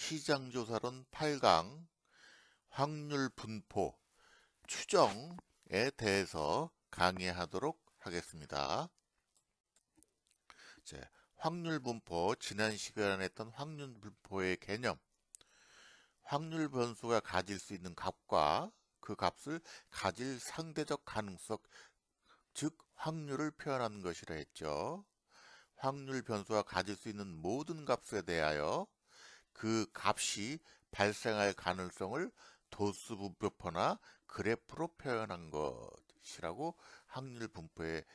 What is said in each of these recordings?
시장조사론 8강 확률 분포 추정에 대해서 강의하도록 하겠습니다. 확률 분포, 지난 시간에 했던 확률 분포의 개념, 확률 변수가 가질 수 있는 값과 그 값을 가질 상대적 가능성, 즉 확률을 표현하는 것이라 했죠. 확률 변수가 가질 수 있는 모든 값에 대하여 그 값이 발생할 가능성을 도수 분포나 그래프로 표현한 것이라고 확률 분포의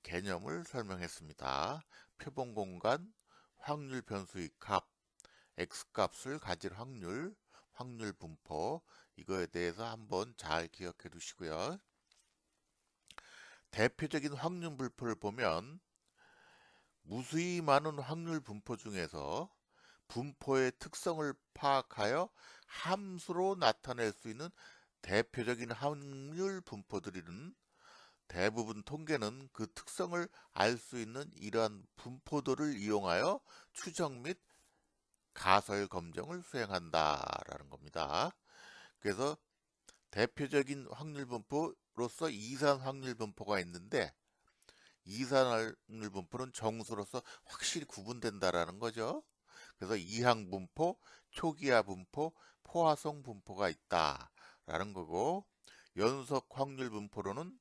개념을 설명했습니다. 표본 공간, 확률 변수의 값, x값을 가질 확률, 확률 분포, 이거에 대해서 한번 잘 기억해 두시고요. 대표적인 확률 분포를 보면 무수히 많은 확률 분포 중에서 분포의 특성을 파악하여 함수로 나타낼 수 있는 대표적인 확률 분포들은 대부분 통계는 그 특성을 알 수 있는 이러한 분포들을 이용하여 추정 및 가설 검정을 수행한다라는 겁니다. 그래서 대표적인 확률 분포로서 이산 확률 분포가 있는데 이산 확률 분포는 정수로서 확실히 구분된다라는 거죠. 그래서 이항 분포, 초기화 분포, 포화성 분포가 있다라는 거고, 연속 확률 분포로는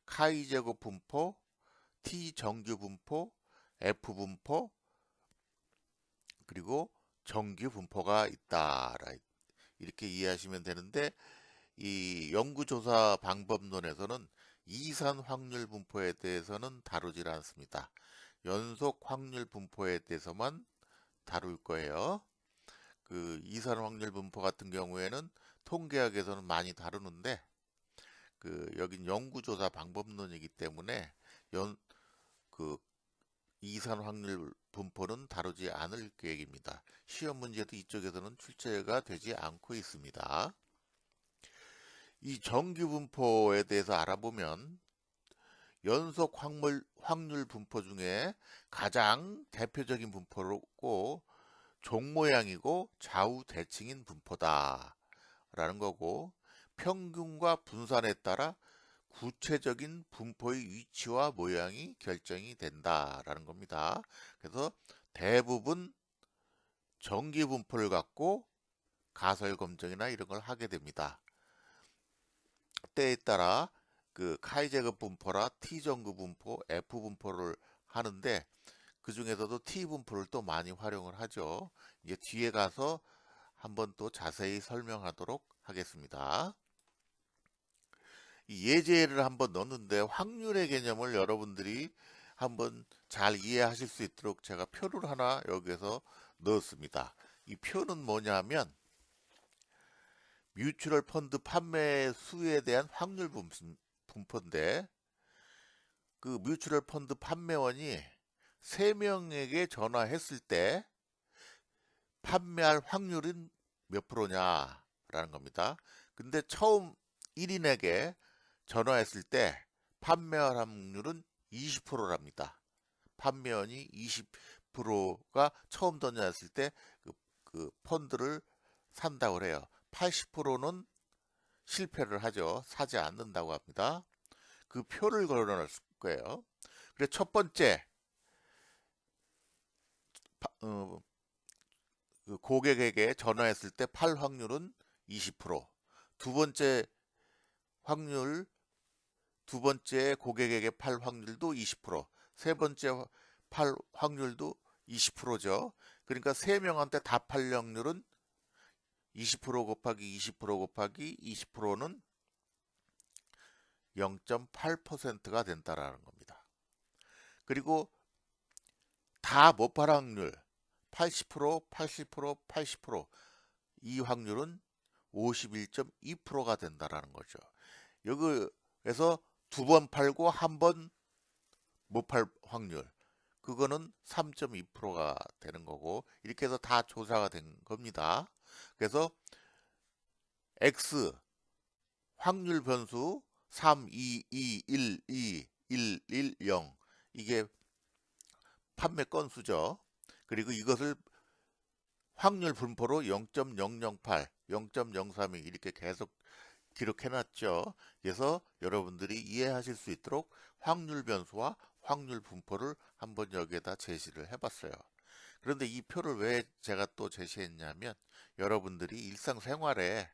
카이 제곱 분포, T 정규 분포, F 분포, 그리고 정규 분포가 있다. 이렇게 이해하시면 되는데, 이 연구조사 방법론에서는 이산 확률 분포에 대해서는 다루질 않습니다. 연속 확률 분포에 대해서만 다룰 거예요. 그 이산 확률 분포 같은 경우에는 통계학에서는 많이 다루는데 여긴 연구조사 방법론이기 때문에 그 이산 확률 분포는 다루지 않을 계획입니다. 시험 문제도 이쪽에서는 출제가 되지 않고 있습니다. 이 정규 분포에 대해서 알아보면 연속 확률 분포 중에 가장 대표적인 분포고 종 모양이고 좌우 대칭인 분포다 라는 거고, 평균과 분산에 따라 구체적인 분포의 위치와 모양이 결정이 된다라는 겁니다. 그래서 대부분 정기 분포를 갖고 가설 검정이나 이런 걸 하게 됩니다. 때에 따라 그 카이 제곱 분포라 T 정규 분포, F 분포를 하는데 그 중에서도 T 분포를 또 많이 활용을 하죠. 이제 뒤에 가서 한번 또 자세히 설명하도록 하겠습니다. 이 예제를 한번 넣었는데 확률의 개념을 여러분들이 한번 잘 이해하실 수 있도록 제가 표를 하나 여기에서 넣었습니다. 이 표는 뭐냐면 뮤추얼 펀드 판매 수에 대한 확률 분포인데, 그 뮤추얼 펀드 판매원이 3명에게 전화했을 때 판매할 확률은 몇 프로냐라는 겁니다. 근데 처음 1인에게 전화했을 때 판매할 확률은 20%랍니다. 판매원이 20%가 처음 전화했을 때 그 펀드를 산다고 해요. 80%는 실패를 하죠. 사지 않는다고 합니다. 그 표를 걸어놨을 거예요. 그래서 첫 번째 그 고객에게 전화했을 때 팔 확률은 20%. 두 번째 확률, 두 번째 고객에게 팔 확률도 20%. 세 번째 팔 확률도 20%죠. 그러니까 3명한테 다 팔 확률은 20% 곱하기 20% 곱하기 20%는 0.8%가 된다라는 겁니다. 그리고 다 못 팔 확률 80%, 80%, 80%, 이 확률은 51.2%가 된다라는 거죠. 여기에서 2번 팔고 1번 못 팔 확률, 그거는 3.2%가 되는 거고, 이렇게 해서 다 조사가 된 겁니다. 그래서 X 확률 변수 3, 2, 2, 1, 2, 1, 1, 0, 이게 판매 건수죠. 그리고 이것을 확률 분포로 0.008, 0.032 이렇게 계속 기록해놨죠. 그래서 여러분들이 이해하실 수 있도록 확률 변수와 확률 분포를 한번 여기에다 제시를 해봤어요. 그런데 이 표를 왜 제가 또 제시했냐면 여러분들이 일상생활에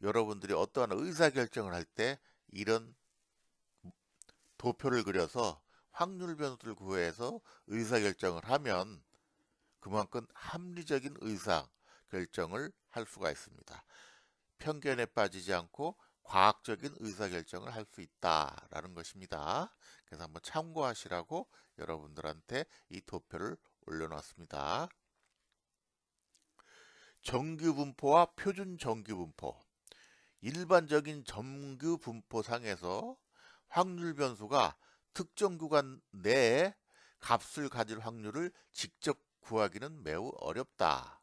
여러분들이 어떠한 의사결정을 할 때 이런 도표를 그려서 확률 변수를 구해서 의사결정을 하면 그만큼 합리적인 의사결정을 할 수가 있습니다. 편견에 빠지지 않고 과학적인 의사결정을 할 수 있다라는 것입니다. 그래서 한번 참고하시라고 여러분들한테 이 도표를 올려놨습니다. 정규분포와 표준 정규분포. 일반적인 정규분포상에서 확률 변수가 특정 구간 내에 값을 가질 확률을 직접 구하기는 매우 어렵다.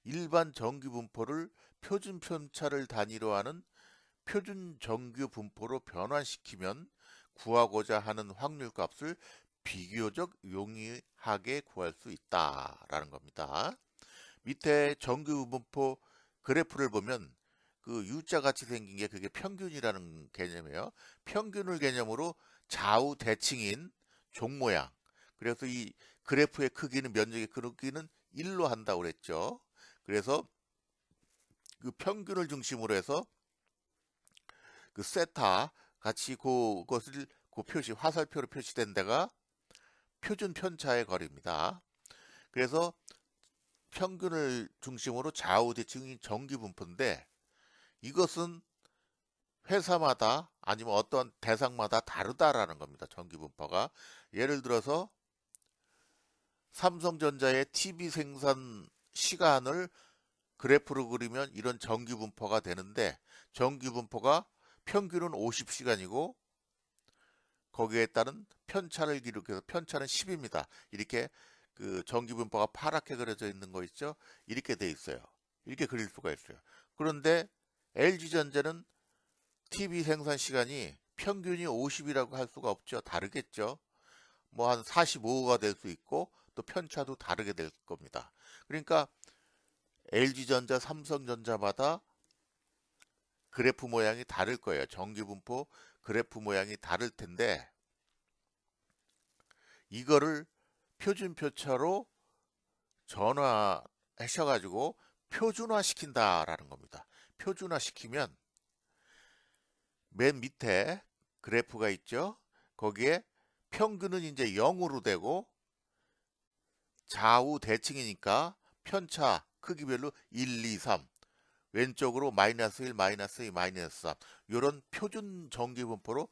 일반 정규분포를 표준 편차를 단위로 하는 표준 정규분포로 변환시키면 구하고자 하는 확률 값을 비교적 용이하게 구할 수 있다라는 겁니다. 밑에 정규분포 그래프를 보면 그 U자 같이 생긴 게 그게 평균이라는 개념이에요. 평균을 개념으로 좌우 대칭인 종 모양. 그래서 이 그래프의 크기는 면적의 크기는 1로 한다고 그랬죠. 그래서 그 평균을 중심으로 해서 그 세타 같이 그것을 그 표시 화살표로 표시된 데가 표준 편차의 거리입니다. 그래서 평균을 중심으로 좌우 대칭인 정규분포인데 이것은 회사마다 아니면 어떤 대상마다 다르다라는 겁니다. 정규분포가. 예를 들어서 삼성전자의 TV 생산 시간을 그래프로 그리면 이런 정규분포가 되는데 정규분포가 평균은 50시간이고 거기에 따른 편차를 기록해서 편차는 10입니다. 이렇게 그 정규분포가 파랗게 그려져 있는 거 있죠? 이렇게 돼 있어요. 이렇게 그릴 수가 있어요. 그런데 LG전자는 TV 생산 시간이 평균이 50이라고 할 수가 없죠. 다르겠죠. 뭐 한 45가 될 수 있고 또 편차도 다르게 될 겁니다. 그러니까 LG전자, 삼성전자마다 그래프 모양이 다를 거예요. 정규분포 그래프 모양이 다를 텐데 이거를 표준 표차로 전화하셔가지고 표준화 시킨다라는 겁니다. 표준화 시키면 맨 밑에 그래프가 있죠. 거기에 평균은 이제 0으로 되고 좌우 대칭이니까 편차 크기별로 1, 2, 3 왼쪽으로 마이너스 1, 마이너스 2, 마이너스 3 이런 표준 정규분포로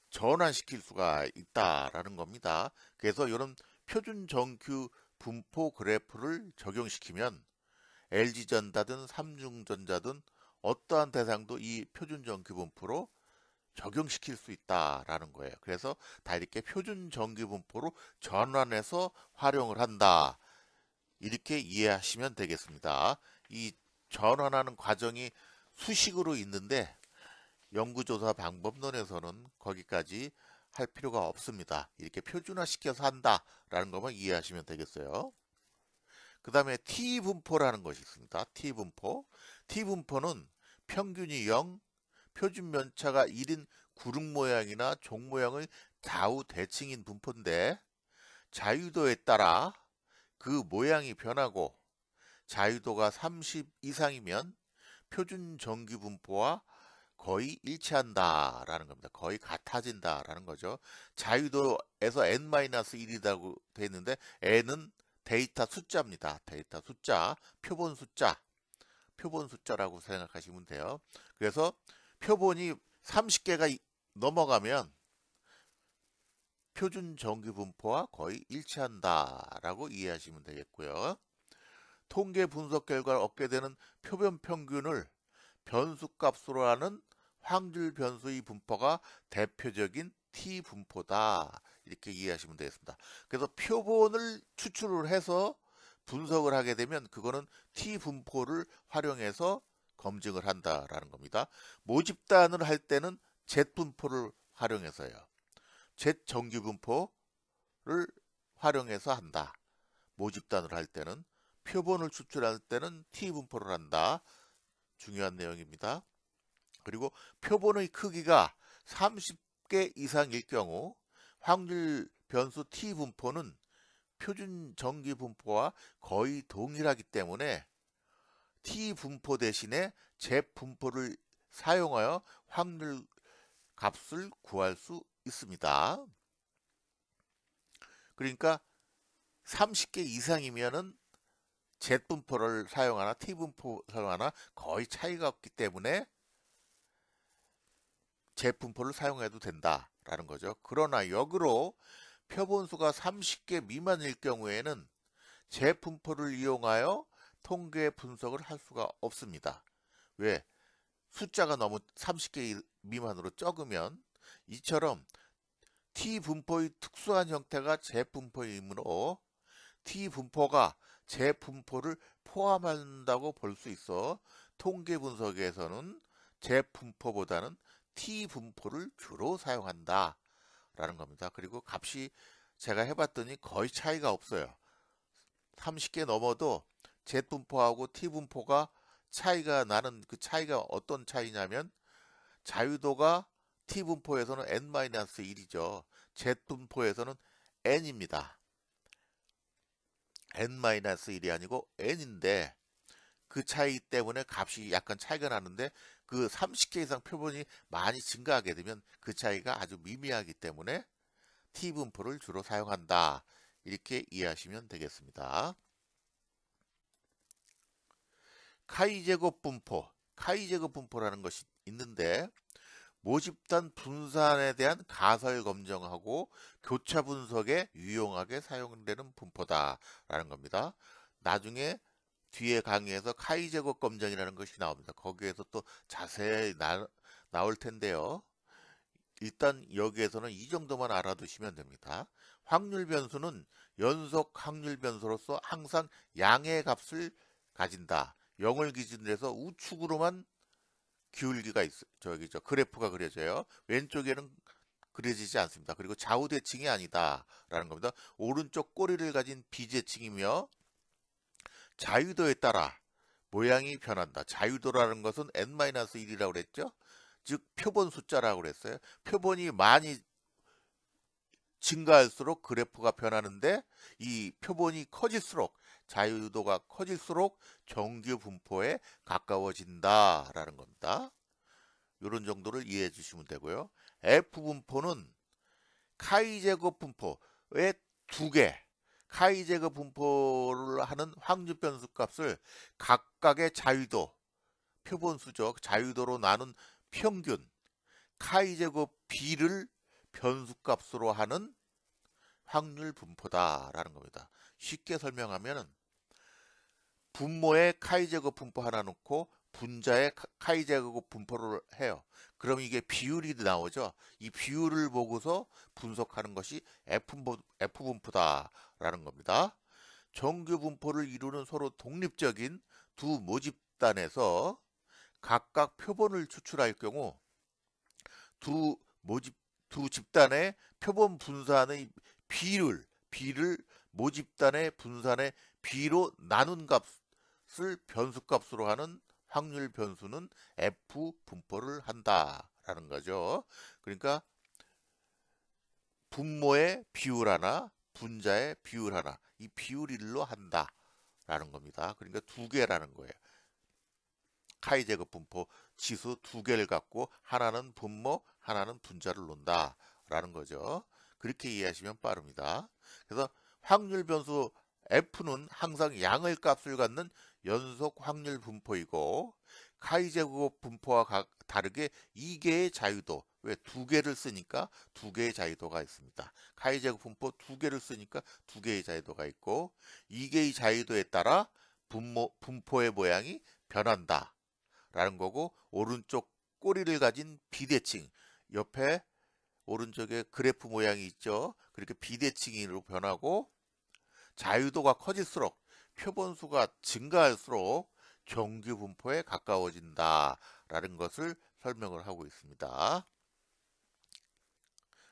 전환시킬 수가 있다라는 겁니다. 그래서 이런 표준 정규 분포 그래프를 적용시키면 LG전자든 삼중전자든 어떠한 대상도 이 표준 정규 분포로 적용시킬 수 있다라는 거예요. 그래서 다 이렇게 표준 정규 분포로 전환해서 활용을 한다. 이렇게 이해하시면 되겠습니다. 이 전환하는 과정이 수식으로 있는데 연구조사 방법론에서는 거기까지 할 필요가 없습니다. 이렇게 표준화시켜서 한다라는 것만 이해하시면 되겠어요. 그 다음에 T분포라는 것이 있습니다. T분포. T분포는 평균이 0, 표준 면차가 1인 구릉 모양이나 종 모양의 좌우 대칭인 분포인데 자유도에 따라 그 모양이 변하고 자유도가 30 이상이면 표준 정규 분포와 거의 일치한다라는 겁니다. 거의 같아진다라는 거죠. 자유도에서 n-1이라고 되어 있는데 n은 데이터 숫자입니다. 데이터 숫자, 표본 숫자라고 생각하시면 돼요. 그래서 표본이 30개가 넘어가면 표준 정규 분포와 거의 일치한다라고 이해하시면 되겠고요. 통계 분석 결과를 얻게 되는 표본 평균을 변수값으로 하는 확률 변수의 분포가 대표적인 T분포다. 이렇게 이해하시면 되겠습니다. 그래서 표본을 추출을 해서 분석을 하게 되면 그거는 T분포를 활용해서 검증을 한다라는 겁니다. 모집단을 할 때는 Z분포를 활용해서요. Z 정규분포를 활용해서 한다. 모집단을 할 때는, 표본을 추출할 때는 T 분포를 한다. 중요한 내용입니다. 그리고 표본의 크기가 30개 이상일 경우 확률 변수 T 분포는 표준 정기 분포와 거의 동일하기 때문에 T 분포 대신에 Z 분포를 사용하여 확률 값을 구할 수 있습니다. 그러니까 30개 이상이면은 Z 분포를 사용하나 T 분포 사용하나 거의 차이가 없기 때문에 Z 분포를 사용해도 된다라는 거죠. 그러나 역으로 표본수가 30개 미만일 경우에는 Z 분포를 이용하여 통계 분석을 할 수가 없습니다. 왜? 숫자가 너무 30개 미만으로 적으면 이처럼 T 분포의 특수한 형태가 Z 분포이므로 T 분포가 Z 분포를 포함한다고 볼 수 있어 통계 분석에서는 Z 분포보다는 T 분포를 주로 사용한다 라는 겁니다. 그리고 값이 제가 해봤더니 거의 차이가 없어요. 30개 넘어도 Z 분포하고 T 분포가 차이가 나는 그 차이가 어떤 차이냐면 자유도가 T 분포에서는 n-1이죠. Z 분포에서는 n입니다. n-1이 아니고 n인데 그 차이 때문에 값이 약간 차이가 나는데 그 30개 이상 표본이 많이 증가하게 되면 그 차이가 아주 미미하기 때문에 T 분포를 주로 사용한다. 이렇게 이해하시면 되겠습니다. 카이-제곱 분포, 카이-제곱 분포라는 것이 있는데 모집단 분산에 대한 가설 검정하고 교차 분석에 유용하게 사용되는 분포다라는 겁니다. 나중에 뒤에 강의에서 카이-제곱 검정이라는 것이 나옵니다. 거기에서 또 자세히 나올 텐데요. 일단 여기에서는 이 정도만 알아두시면 됩니다. 확률 변수는 연속 확률 변수로서 항상 양의 값을 가진다. 0을 기준으로 해서 우측으로만 기울기가 저기죠. 그래프가 그려져요. 왼쪽에는 그려지지 않습니다. 그리고 좌우 대칭이 아니다라는 겁니다. 오른쪽 꼬리를 가진 비대칭이며 자유도에 따라 모양이 변한다. 자유도라는 것은 n-1이라고 그랬죠. 즉 표본 숫자라고 그랬어요. 표본이 많이 증가할수록 그래프가 변하는데 이 표본이 커질수록 자유도가 커질수록 정규 분포에 가까워진다라는 겁니다. 이런 정도를 이해해 주시면 되고요. F 분포는 카이-제곱 분포의 두 개, 카이-제곱 분포를 하는 확률 변수 값을 각각의 자유도, 표본수죠. 자유도로 나눈 평균, 카이-제곱 B를 변수값으로 하는 확률 분포다라는 겁니다. 쉽게 설명하면 분모에 카이-제곱 분포 하나 놓고 분자에 카이-제곱 분포를 해요. 그럼 이게 비율이 나오죠. 이 비율을 보고서 분석하는 것이 F 분포다라는 겁니다. 정규 분포를 이루는 서로 독립적인 두 모집단에서 각각 표본을 추출할 경우 두 집단의 표본 분산의 비를 모집단의 분산의 비로 나눈 값을 변수값으로 하는 확률 변수는 F 분포를 한다라는 거죠. 그러니까 분모의 비율 하나, 분자의 비율 하나, 이 비율 1로 한다라는 겁니다. 그러니까 두 개라는 거예요. 카이-제곱 분포 지수 두 개를 갖고 하나는 분모, 하나는 분자를 놓는다라는 거죠. 그렇게 이해하시면 빠릅니다. 그래서 확률 변수 F는 항상 양의 값을 갖는 연속 확률 분포이고 카이-제곱 분포와 다르게 2개의 자유도, 왜 두 개를 쓰니까 두 개의 자유도가 있습니다. 카이-제곱 분포 두 개를 쓰니까 두 개의 자유도가 있고 2개의 자유도에 따라 분포의 모양이 변한다 라는 거고, 오른쪽 꼬리를 가진 비대칭, 옆에 오른쪽에 그래프 모양이 있죠. 그렇게 비대칭으로 변하고 자유도가 커질수록 표본수가 증가할수록 정규 분포에 가까워진다라는 것을 설명을 하고 있습니다.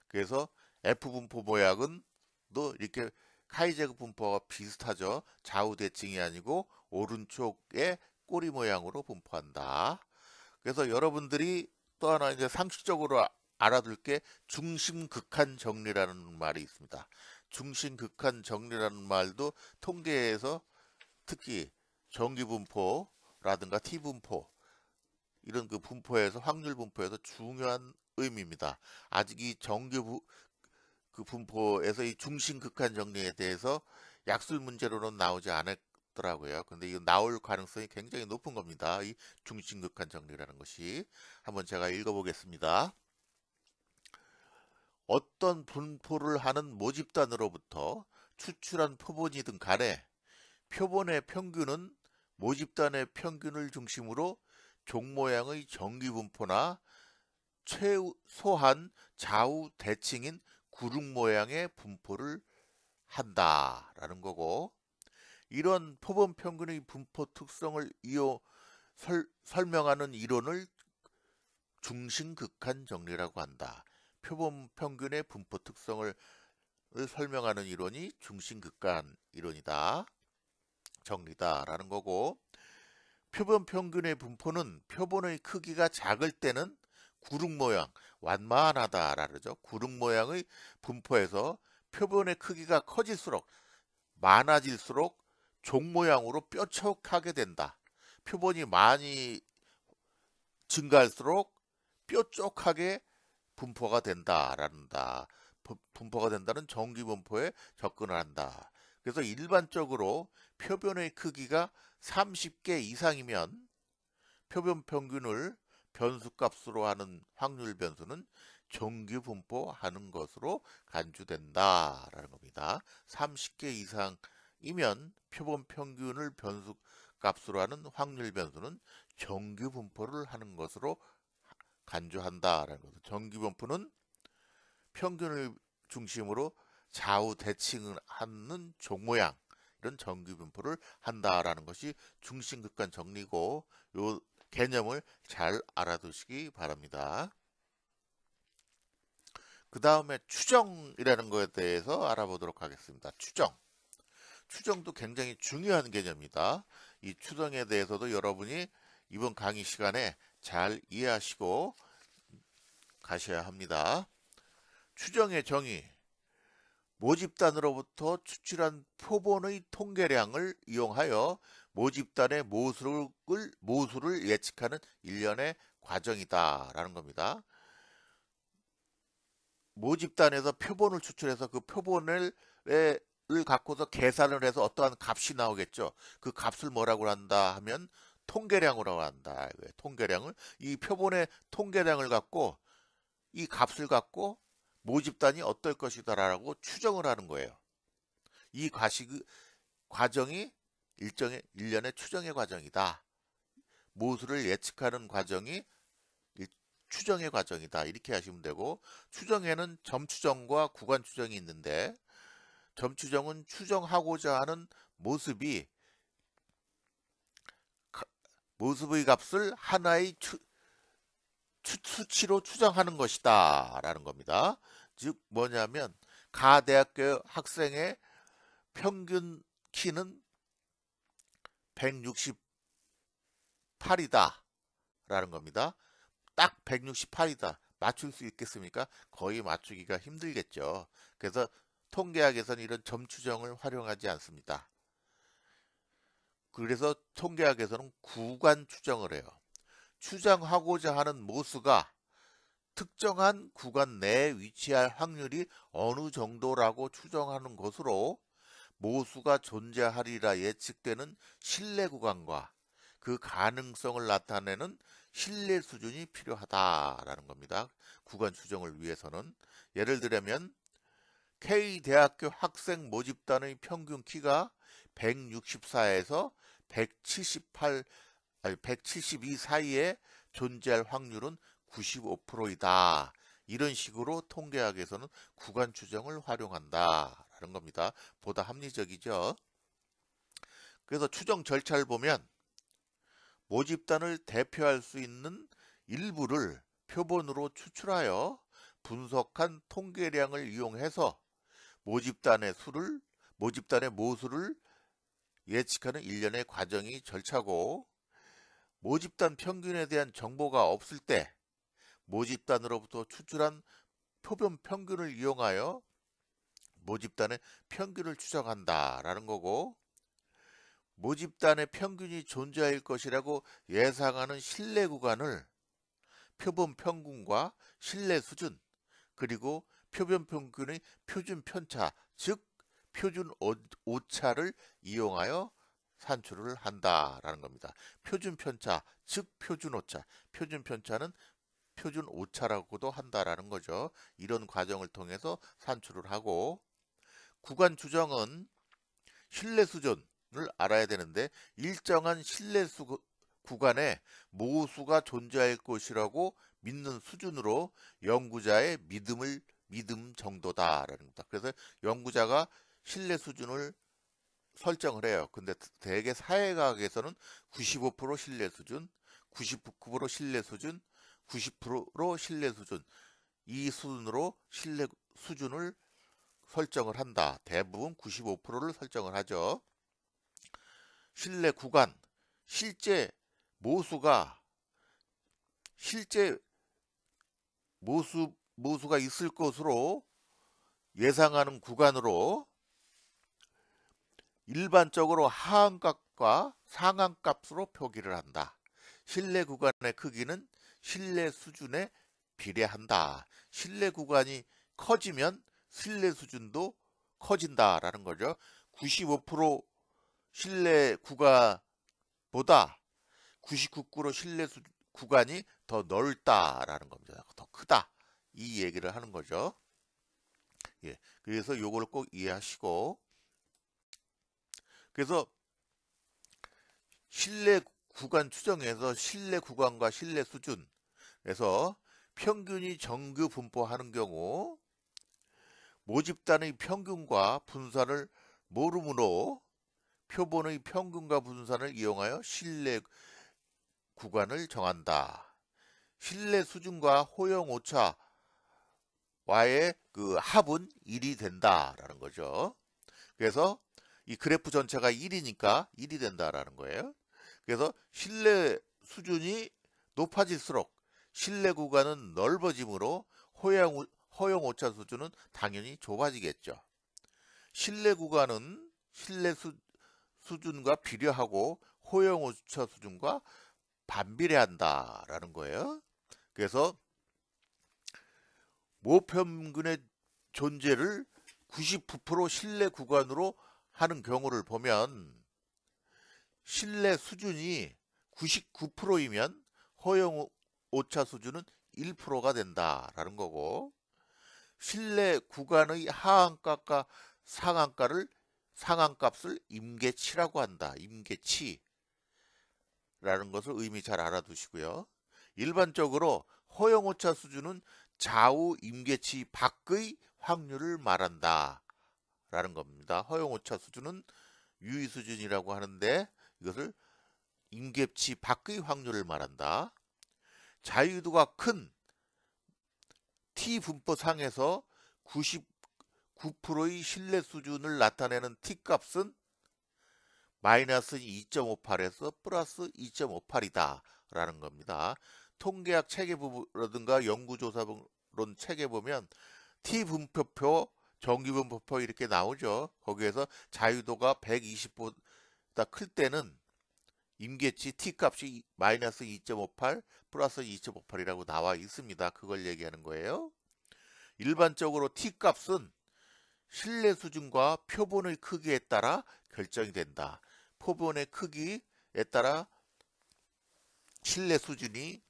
그래서 F 분포 모양은 또 이렇게 카이제그 분포와 비슷하죠. 좌우 대칭이 아니고 오른쪽에 꼬리 모양으로 분포한다. 그래서 여러분들이 또 하나 이제 상식적으로 알아둘 게 중심극한 정리라는 말이 있습니다. 중심극한 정리라는 말도 통계에서 특히 정기분포라든가 T분포 이런 그 분포에서 확률 분포에서 중요한 의미입니다. 아직 이 그 분포에서 이 중심극한 정리에 대해서 약술 문제로는 나오지 않았더라고요. 근데 이거 나올 가능성이 굉장히 높은 겁니다. 이 중심극한 정리라는 것이. 한번 제가 읽어보겠습니다. 어떤 분포를 하는 모집단으로부터 추출한 표본이든 간에 표본의 평균은 모집단의 평균을 중심으로 종 모양의 정기분포나 최소한 좌우 대칭인 구릉 모양의 분포를 한다라는 거고, 이런 표본 평균의 분포 특성을 설명하는 이론을 중심극한 정리라고 한다. 표본 평균의 분포 특성을 설명하는 이론이 중심극한 이론이다. 정리다라는 거고, 표본 평균의 분포는 표본의 크기가 작을 때는 구릉 모양, 완만하다라 그러죠. 구릉 모양의 분포에서 표본의 크기가 커질수록 많아질수록 종 모양으로 뾰족하게 된다. 표본이 많이 증가할수록 뾰족하게 분포가 된다라는다. 분포가 된다는 정기 분포에 접근을 한다. 그래서 일반적으로 표본의 크기가 30개 이상이면 표본 평균을 변수값으로 하는 확률 변수는 정규 분포하는 것으로 간주된다라는 겁니다. 30개 이상이면 표본 평균을 변수값으로 하는 확률 변수는 정규 분포를 하는 것으로 간주한다라는 거죠. 정규 분포는 평균을 중심으로 좌우 대칭을 하는 종 모양, 이런 정규 분포를 한다라는 것이 중심극한 정리고, 요 개념을 잘 알아두시기 바랍니다. 그 다음에 추정이라는 것에 대해서 알아보도록 하겠습니다. 추정도 굉장히 중요한 개념입니다. 이 추정에 대해서도 여러분이 이번 강의 시간에 잘 이해하시고 가셔야 합니다. 추정의 정의, 모집단으로부터 추출한 표본의 통계량을 이용하여 모집단의 모수를 예측하는 일련의 과정이다라는 겁니다. 모집단에서 표본을 추출해서 그 표본을 갖고서 계산을 해서 어떠한 값이 나오겠죠. 그 값을 뭐라고 한다 하면 통계량이라고 한다. 통계량을, 이 표본의 통계량을 갖고 이 값을 갖고 모집단이 어떨 것이다라고 추정을 하는 거예요. 이 과정이 일련의 추정의 과정이다. 모수를 예측하는 과정이 추정의 과정이다. 이렇게 하시면 되고, 추정에는 점추정과 구간추정이 있는데, 점추정은 추정하고자 하는 모습의 값을 하나의 수치로 추정하는 것이다 라는 겁니다. 즉 뭐냐면 가 대학교 학생의 평균 키는 168이다 라는 겁니다. 딱 168이다. 맞출 수 있겠습니까? 거의 맞추기가 힘들겠죠. 그래서 통계학에서는 이런 점추정을 활용하지 않습니다. 그래서 통계학에서는 구간 추정을 해요. 추정하고자 하는 모수가 특정한 구간 내에 위치할 확률이 어느 정도라고 추정하는 것으로 모수가 존재하리라 예측되는 신뢰 구간과 그 가능성을 나타내는 신뢰 수준이 필요하다라는 겁니다. 구간 추정을 위해서는. 예를 들면 K대학교 학생 모집단의 평균 키가 164에서 172 사이에 존재할 확률은 95%이다. 이런 식으로 통계학에서는 구간 추정을 활용한다라는 겁니다. 보다 합리적이죠. 그래서 추정 절차를 보면 모집단을 대표할 수 있는 일부를 표본으로 추출하여 분석한 통계량을 이용해서 모집단의 수를 모집단의 모수를 예측하는 일련의 과정이 절차고, 모집단 평균에 대한 정보가 없을 때 모집단으로부터 추출한 표본 평균을 이용하여 모집단의 평균을 추정한다라는 거고, 모집단의 평균이 존재할 것이라고 예상하는 신뢰 구간을 표본 평균과 신뢰 수준, 그리고 표본 평균의 표준 편차, 즉 표준 오차를 이용하여 산출을 한다라는 겁니다. 표준 편차, 즉 표준 오차. 표준 편차는 표준 오차라고도 한다라는 거죠. 이런 과정을 통해서 산출을 하고, 구간 추정은 신뢰 수준을 알아야 되는데, 일정한 신뢰 구간에 모수가 존재할 것이라고 믿는 수준으로 연구자의 믿음 정도다라는 겁니다. 그래서 연구자가 신뢰 수준을 설정을 해요. 근데 대개 사회과학에서는 95% 신뢰 수준, 99% 신뢰 수준, 90% 신뢰 수준, 이 수준으로 신뢰 수준을 설정을 한다. 대부분 95%를 설정을 하죠. 신뢰 구간, 실제 모수가 실제 모수가 있을 것으로 예상하는 구간으로 일반적으로 하한값과 상한값으로 표기를 한다. 신뢰 구간의 크기는 신뢰 수준에 비례한다. 신뢰 구간이 커지면 신뢰 수준도 커진다라는 거죠. 95% 신뢰 구간보다 99% 신뢰 구간이 더 넓다라는 겁니다. 더 크다. 이 얘기를 하는 거죠. 예. 그래서 요걸 꼭 이해하시고, 그래서 신뢰 구간 추정에서 신뢰 구간과 신뢰 수준에서 평균이 정규 분포하는 경우 모집단의 평균과 분산을 모르므로 표본의 평균과 분산을 이용하여 신뢰 구간을 정한다. 신뢰 수준과 호영 오차와의 그 합은 1이 된다라는 거죠. 그래서 이 그래프 전체가 1이니까 1이 된다라는 거예요. 그래서 신뢰 수준이 높아질수록 신뢰 구간은 넓어지므로 허용 오차 수준은 당연히 좁아지겠죠. 신뢰 구간은 신뢰 수준과 비례하고 허용 오차 수준과 반비례한다라는 거예요. 그래서 모평균의 존재를 99% 신뢰 구간으로 하는 경우를 보면 신뢰 수준이 99%이면 허용 오차 수준은 1%가 된다라는 거고, 신뢰 구간의 하한값과 상한값을 임계치라고 한다. 임계치라는 것을 의미 잘 알아두시고요. 일반적으로 허용 오차 수준은 좌우 임계치 밖의 확률을 말한다 라는 겁니다. 허용 오차 수준은 유의 수준이라고 하는데 이것을 임계치 밖의 확률을 말한다. 자유도가 큰 T 분포상에서 99%의 신뢰 수준을 나타내는 T 값은 마이너스 2.58에서 플러스 2.58이다 라는 겁니다. 통계학 체계라든가 연구조사론 책에 보면 T 분포표, 정규 분포표 이렇게 나오죠. 거기에서 자유도가 120보다 클 때는 임계치 T값이 마이너스 2.58 플러스 2.58이라고 나와 있습니다. 그걸 얘기하는 거예요. 일반적으로 T값은 신뢰 수준과 표본의 크기에 따라 결정이 된다. 표본의 크기에 따라 신뢰 수준이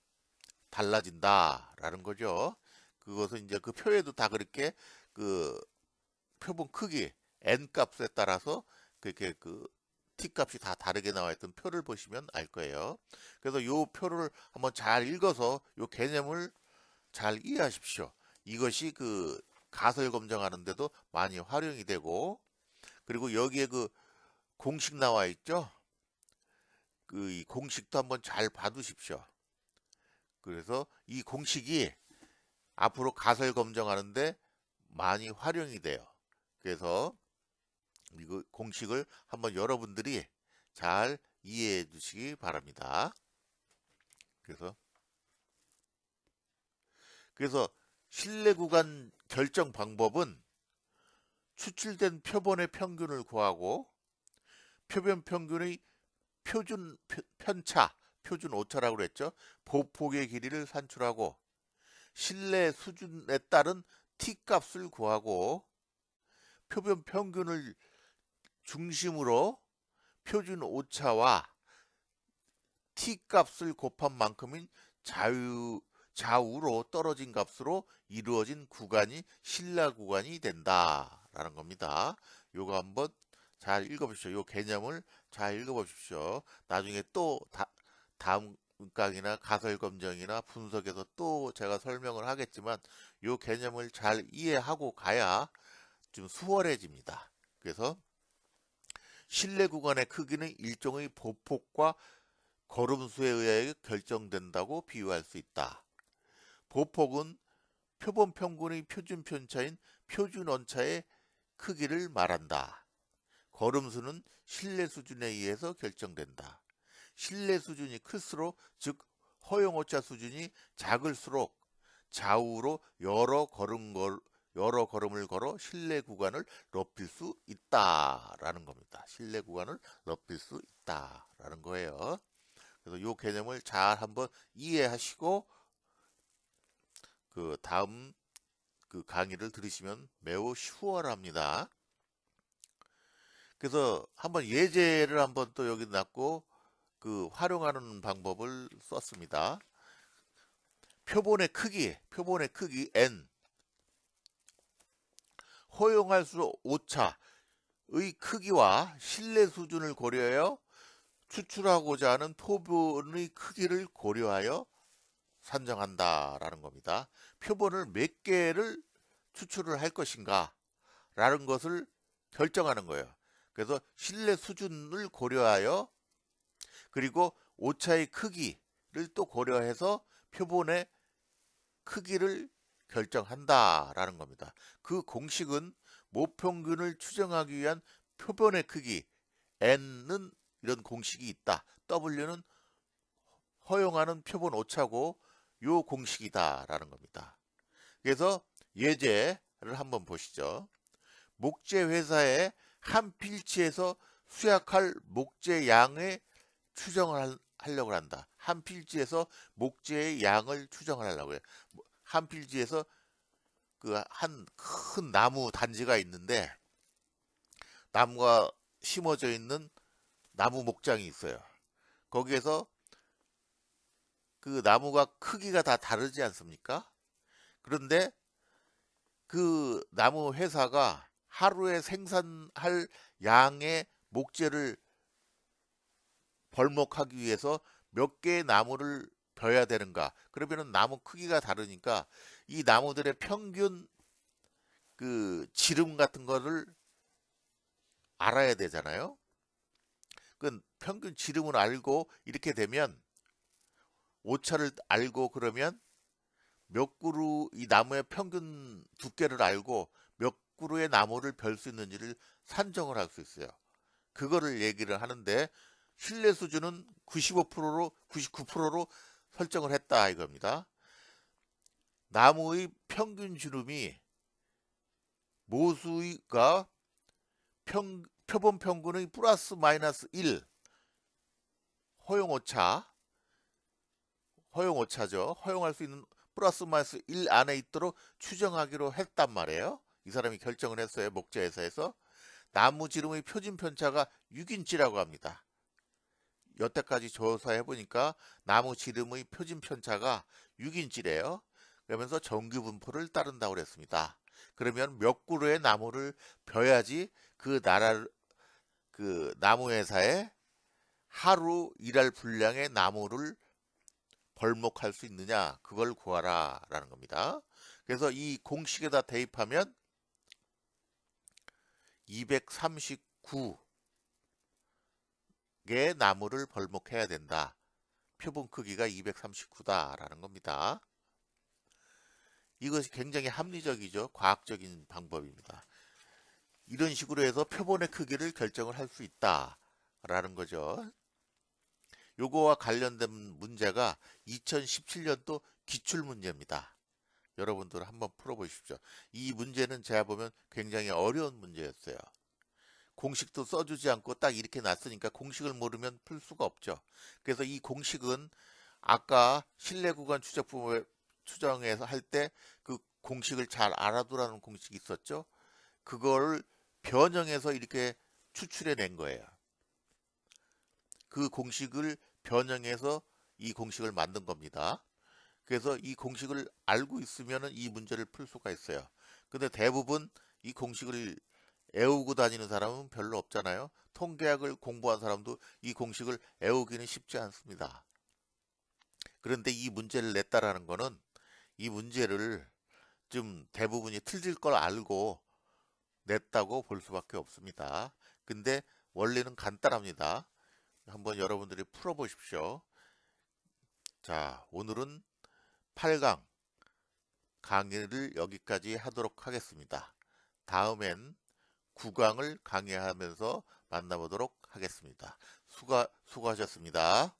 달라진다라는 거죠. 그것은 이제 그 표에도 다 그렇게 그 표본 크기 n 값에 따라서 그렇게 그 t 값이 다 다르게 나와 있던 표를 보시면 알 거예요. 그래서 이 표를 한번 잘 읽어서 이 개념을 잘 이해하십시오. 이것이 그 가설 검정하는데도 많이 활용이 되고, 그리고 여기에 그 공식 나와 있죠. 그 이 공식도 한번 잘 봐두십시오. 그래서 이 공식이 앞으로 가설 검정하는데 많이 활용이 돼요. 그래서 이거 공식을 한번 여러분들이 잘 이해해 주시기 바랍니다. 그래서 실내 구간 결정 방법은 추출된 표본의 평균을 구하고 표본 평균의 표준 편차, 표준 오차라고 그랬죠. 보폭의 길이를 산출하고 실내 수준에 따른 T값을 구하고 표본 평균을 중심으로 표준 오차와 T값을 곱한 만큼인 좌우로 떨어진 값으로 이루어진 구간이 실내 구간이 된다라는 겁니다. 요거 한번 잘 읽어보십시오. 요 개념을 잘 읽어보십시오. 나중에 또 다음 강의나 가설 검정이나 분석에서 또 제가 설명을 하겠지만 요 개념을 잘 이해하고 가야 좀 수월해집니다. 그래서 실내 구간의 크기는 일종의 보폭과 걸음수에 의해 결정된다고 비유할 수 있다. 보폭은 표본 평균의 표준 편차인 표준 원차의 크기를 말한다. 걸음수는 실내 수준에 의해서 결정된다. 실내 수준이 클수록, 즉 허용오차 수준이 작을수록 좌우로 여러 걸음을 걸어 실내 구간을 높일 수 있다라는 겁니다. 실내 구간을 높일 수 있다라는 거예요. 그래서 이 개념을 잘 한번 이해하시고 그 다음 그 강의를 들으시면 매우 수월합니다. 그래서 한번 예제를 한번 또 여기 놨고 그 활용하는 방법을 썼습니다. 표본의 크기 n 허용할 수 오차의 크기와 실내 수준을 고려하여 추출하고자 하는 표본의 크기를 고려하여 산정한다라는 겁니다. 표본을 몇 개를 추출을 할 것인가 라는 것을 결정하는 거예요. 그래서 실내 수준을 고려하여 그리고 오차의 크기를 또 고려해서 표본의 크기를 결정한다라는 겁니다. 그 공식은 모평균을 추정하기 위한 표본의 크기 n은 이런 공식이 있다. W는 허용하는 표본 오차고 요 공식이다라는 겁니다. 그래서 예제를 한번 보시죠. 목재 회사에 한 필지에서 수약할 목재 양의 추정을 하려고 한다. 한 필지에서 목재의 양을 추정을 하려고 해요. 한 필지에서 그 한 큰 나무 단지가 있는데 나무가 심어져 있는 나무 목장이 있어요. 거기에서 그 나무가 크기가 다 다르지 않습니까? 그런데 그 나무 회사가 하루에 생산할 양의 목재를 벌목하기 위해서 몇 개의 나무를 벼야 되는가? 그러면은 나무 크기가 다르니까 이 나무들의 평균 그 지름 같은 거를 알아야 되잖아요. 그 평균 지름을 알고 이렇게 되면 오차를 알고 그러면 몇 그루 이 나무의 평균 두께를 알고 몇 그루의 나무를 별 수 있는지를 산정을 할 수 있어요. 그거를 얘기를 하는데 신뢰 수준은 95%로 99%로 설정을 했다 이겁니다. 나무의 평균 주름이 모수가 표본 평균의 플러스 마이너스 1 허용오차죠. 허용할 수 있는 플러스 마이너스 1 안에 있도록 추정하기로 했단 말이에요. 이 사람이 결정을 했어요. 목재회사에서. 나무 지름의 표준 편차가 6인치라고 합니다. 여태까지 조사해 보니까 나무 지름의 표준 편차가 6인치래요. 그러면서 정규 분포를 따른다고 그랬습니다. 그러면 몇 그루의 나무를 벼야지 그 나무 회사에 하루 일할 분량의 나무를 벌목할 수 있느냐 그걸 구하라 라는 겁니다. 그래서 이 공식에다 대입하면 239 개의 나무를 벌목해야 된다. 표본 크기가 239다 라는 겁니다. 이것이 굉장히 합리적이죠. 과학적인 방법입니다. 이런 식으로 해서 표본의 크기를 결정을 할 수 있다라는 거죠. 요거와 관련된 문제가 2017년도 기출문제입니다. 여러분들 한번 풀어보십시오. 이 문제는 제가 보면 굉장히 어려운 문제였어요. 공식도 써주지 않고 딱 이렇게 놨으니까 공식을 모르면 풀 수가 없죠. 그래서 이 공식은 아까 실내구간 추정에서 할 때 그 공식을 잘 알아두라는 공식이 있었죠. 그걸 변형해서 이렇게 추출해 낸 거예요. 그 공식을 변형해서 이 공식을 만든 겁니다. 그래서 이 공식을 알고 있으면 이 문제를 풀 수가 있어요. 근데 대부분 이 공식을 애우고 다니는 사람은 별로 없잖아요. 통계학을 공부한 사람도 이 공식을 애우기는 쉽지 않습니다. 그런데 이 문제를 냈다라는 거는 이 문제를 좀 대부분이 틀릴 걸 알고 냈다고 볼 수밖에 없습니다. 근데 원리는 간단합니다. 한번 여러분들이 풀어보십시오. 자, 오늘은 8강 강의를 여기까지 하도록 하겠습니다. 다음엔 9강을 강의하면서 만나보도록 하겠습니다. 수고하셨습니다.